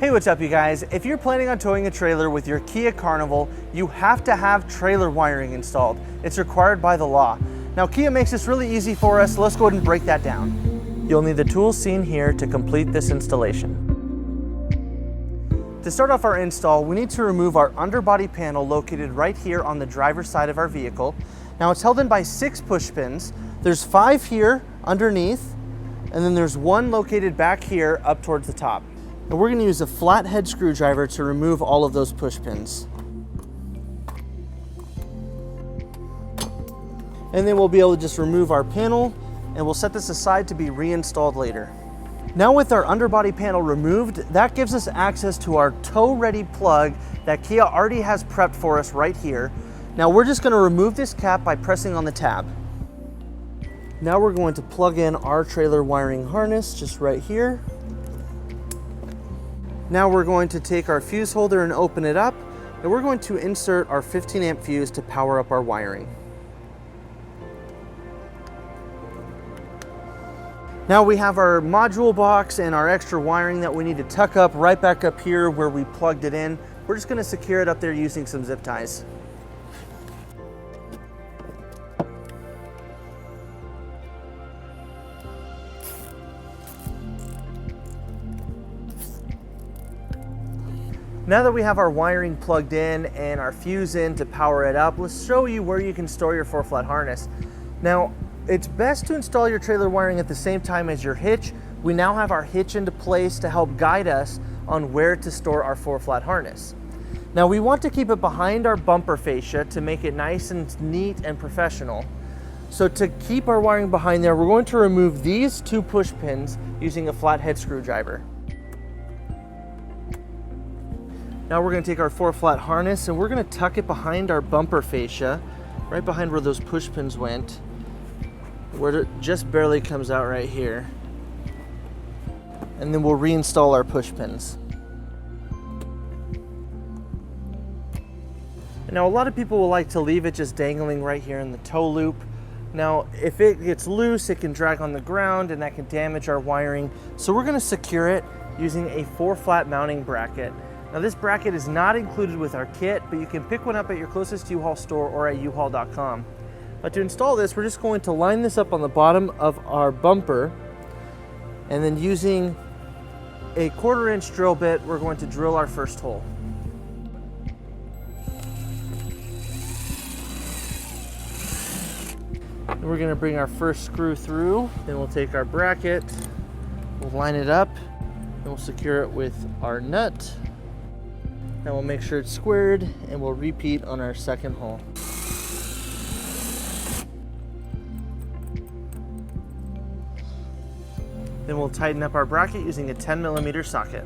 Hey, what's up you guys? If you're planning on towing a trailer with your Kia Carnival, you have to have trailer wiring installed. It's required by the law. Now Kia makes this really easy for us, so let's go ahead and break that down. You'll need the tools seen here to complete this installation. To start off our install, we need to remove our underbody panel located right here on the driver's side of our vehicle. Now it's held in by 6 push pins. There's 5 here underneath, and then there's 1 located back here up towards the top. And we're going to use a flathead screwdriver to remove all of those push pins. And then we'll be able to just remove our panel, and we'll set this aside to be reinstalled later. Now with our underbody panel removed, that gives us access to our tow-ready plug that Kia already has prepped for us right here. Now we're just going to remove this cap by pressing on the tab. Now we're going to plug in our trailer wiring harness just right here. Now we're going to take our fuse holder and open it up, and we're going to insert our 15 amp fuse to power up our wiring. Now we have our module box and our extra wiring that we need to tuck up right back up here where we plugged it in. We're just going to secure it up there using some zip ties. Now that we have our wiring plugged in and our fuse in to power it up, let's show you where you can store your 4-flat harness. Now, it's best to install your trailer wiring at the same time as your hitch. We now have our hitch into place to help guide us on where to store our 4-flat harness. Now, we want to keep it behind our bumper fascia to make it nice and neat and professional. So to keep our wiring behind there, we're going to remove these 2 push pins using a flathead screwdriver. Now we're going to take our 4-flat harness and we're going to tuck it behind our bumper fascia, right behind where those push pins went, where it just barely comes out right here. And then we'll reinstall our push pins. Now a lot of people will like to leave it just dangling right here in the tow loop. Now if it gets loose, it can drag on the ground and that can damage our wiring. So we're going to secure it using a 4-flat mounting bracket. Now this bracket is not included with our kit, but you can pick one up at your closest U-Haul store or at uhaul.com. But to install this, we're just going to line this up on the bottom of our bumper, and then using a 1/4-inch drill bit, we're going to drill our first hole. And we're going to bring our first screw through, then we'll take our bracket, we'll line it up, and we'll secure it with our nut. Now we'll make sure it's squared, and we'll repeat on our second hole. Then we'll tighten up our bracket using a 10mm socket.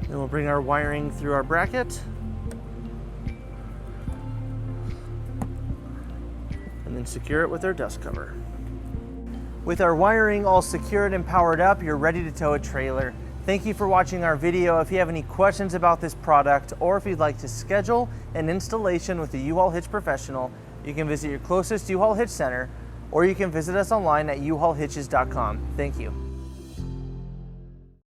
Then we'll bring our wiring through our bracket. And then secure it with our dust cover. With our wiring all secured and powered up, you're ready to tow a trailer. Thank you for watching our video. If you have any questions about this product, or if you'd like to schedule an installation with a U-Haul Hitch professional, you can visit your closest U-Haul Hitch center, or you can visit us online at uhaulhitches.com. Thank you.